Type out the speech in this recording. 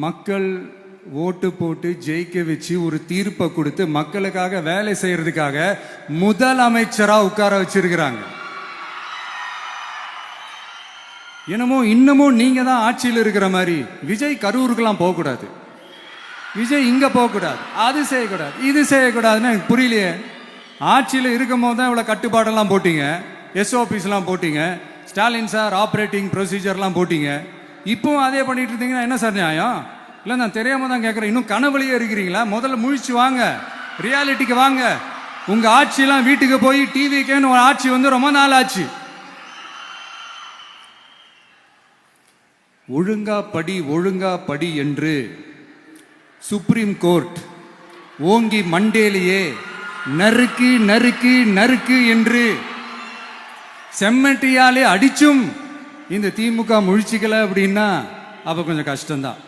மக்கள் ஓட்டு போட்டு ஜெயிக்க வச்சு ஒரு தீர்ப்பை கொடுத்து மக்களுக்காக வேலை செய்யறதுக்காக முதலமைச்சரா உட்கார வச்சிருக்கிறாங்க. என்னமோ இன்னமும் நீங்க தான் ஆட்சியில் இருக்கிற மாதிரி. விஜய் கரூருக்கெல்லாம் போகக்கூடாது, விஜய் இங்க போகக்கூடாது, அது செய்யக்கூடாது, இது செய்யக்கூடாதுன்னு எனக்கு புரியலையே. ஆட்சியில் இருக்கும் போது தான் இவ்வளவு கட்டுப்பாடெல்லாம் போட்டீங்க, SOPs போட்டீங்க, ஸ்டாலின் சார் ஆப்ரேட்டிங் ப்ரொசீஜர்லாம் போட்டீங்க. இப்பவும் அதே பண்ணிட்டு இருந்தீங்கன்னா என்ன சார் நியாயம்? இல்லை, நான் தெரியாம தான் கேட்குறேன். இன்னும் கனவுலையே இருக்கிறீங்களா? முதல்ல முழிச்சு வாங்க, ரியாலிட்டிக்கு வாங்க. உங்க ஆட்சியெல்லாம் வீட்டுக்கு போய் டிவிக்கேன்னு ஒரு ஆட்சி வந்து ரொம்ப நாள் ஆச்சு. ஒழுங்கா படி என்று சுப்ரீம் கோர்ட் ஓங்கி மண்டேலியே நறுக்கு நறுக்கு நறுக்கு என்று செம்மட்டியாலே அடிச்சும் இந்த திமுக முழிச்சிக்கல அப்படின்னா அப்ப கொஞ்சம் கஷ்டம்தான்.